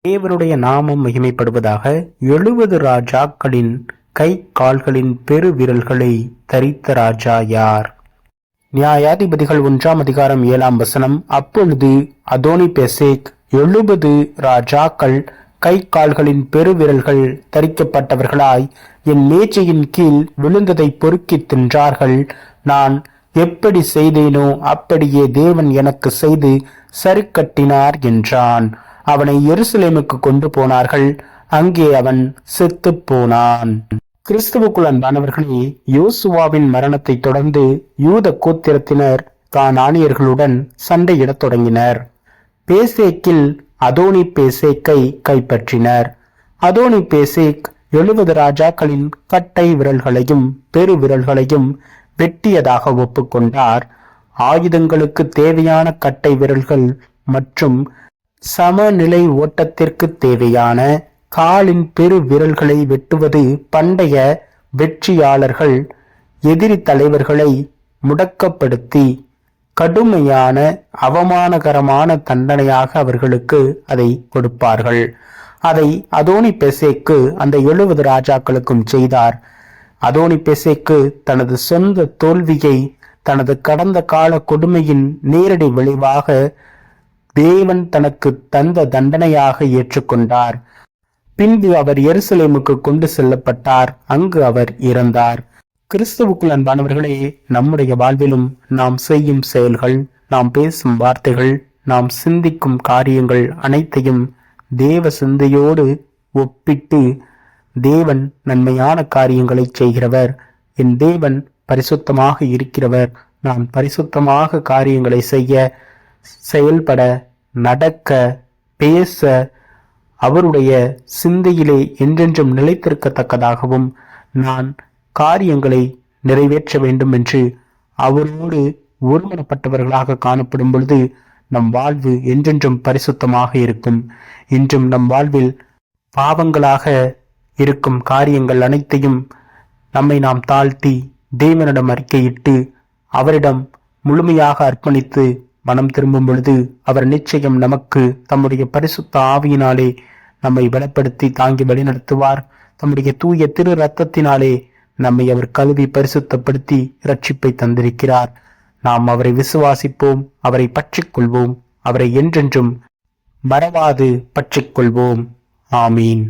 தேவனுடைய நாமம் மகிமைப்படுவதாக. 70 ராஜாக்களின் கை கால்களின் பெரு விரல்களை தரித்த ராஜா யார்? நியாயாதிபதிகள் 1 அதிகாரம் 7 அப்பொழுது அதோனி பெசேக் 70 ராஜாக்கள் கை கால்களின் பெருவிரல்கள் தரிக்கப்பட்டவர்களாய் என் மேஜையின் கீழ் விழுந்ததை பொறுக்கி தின்றார்கள். நான் எப்படி செய்தேனோ அப்படியே தேவன் எனக்கு செய்து சரிக்கட்டினார் என்றான். அவனை எருசலேமுக்கு கொண்டு போனார்கள். அங்கே அவன் செத்து போனான். கிறிஸ்துவுக்குள் அன்பானவர்களே, யோசுவாவின் மரணத்தை தொடர்ந்து யூத கோத்திரத்தினர் கானானியர்களுடன் சண்டையிடத் தொடங்கினர். பேசேக்கில் அதோனி பேசேக்கை கைப்பற்றினர். அதோனி பேசேக் 70 ராஜாக்களின் கட்டை விரல்களையும் பெரு விரல்களையும் வெட்டியதாக ஒப்புக்கொண்டார். ஆயுதங்களுக்கு தேவையான கட்டை விரல்கள் மற்றும் சமநிலை ஓட்டத்திற்கு தேவையான காலின் பெரு விரல்களை வெட்டுவது பண்டைய வெற்றியாளர்கள் எதிரி தலைவர்களை முடக்கப்படுத்தி கடுமையான அவமானகரமான தண்டனையாக அவர்களுக்கு அதை கொடுப்பார்கள். அதை அதோனி பெசேக்கு அந்த 70 ராஜாக்களுக்கும் செய்தார். அதோனி பெசேக்கு தனது சொந்த தோல்வியை தனது கடந்த கால கொடுமையின் நேரடி விளைவாக தேவன் தனக்கு தந்த தண்டனையாக ஏற்றுக்கொண்டார். பின்பு அவர் எருசலேமுக்கு கொண்டு செல்லப்பட்டார். அங்கு அவர் இறந்தார். கிறிஸ்துவுக்குள் அன்பானவர்களே, நம்முடைய வாழ்விலும் நாம் செய்யும் செயல்கள், நாம் பேசும் வார்த்தைகள், நாம் சிந்திக்கும் காரியங்கள் அனைத்தையும் தேவ சிந்தையோடு ஒப்பிட்டு தேவன் நன்மையான காரியங்களை செய்கிறவர், என் தேவன் பரிசுத்தமாக இருக்கிறவர், நான் பரிசுத்தமாக காரியங்களை செய்ய, செயல்பட, நடக்க, பேச அவருடைய சிந்தையிலே என்றென்றும் நிலைத்திருக்கத்தக்கதாகவும் நான் காரியங்களை நிறைவேற்ற வேண்டும் என்று அவரோடு ஒருமனப்பட்டவர்களாக காணப்படும் பொழுது நம் வாழ்வு என்றென்றும் பரிசுத்தமாக இருக்கும். இன்றும் நம் வாழ்வில் பாவங்களாக இருக்கும் காரியங்கள் அனைத்தையும் நம்மை நாம் தாழ்த்தி தேவனிடம் அறிக்கையிட்டு அவரிடம் முழுமையாக அர்ப்பணித்து மனம் திரும்பும் பொழுது அவர் நிச்சயம் நமக்கு தம்முடைய பரிசுத்த ஆவியினாலே நம்மை பலப்படுத்தி தாங்கி வழிநடத்துவார். தம்முடைய தூய திரு இரத்தத்தினாலே நம்மை அவர் கழுவி பரிசுத்தப்படுத்தி இரட்சிப்பை தந்திருக்கிறார். நாம் அவரை விசுவாசிப்போம், அவரை பற்றிக்கொள்வோம், அவரை என்றென்றும் மறவாது பற்றிக்கொள்வோம். ஆமீன்.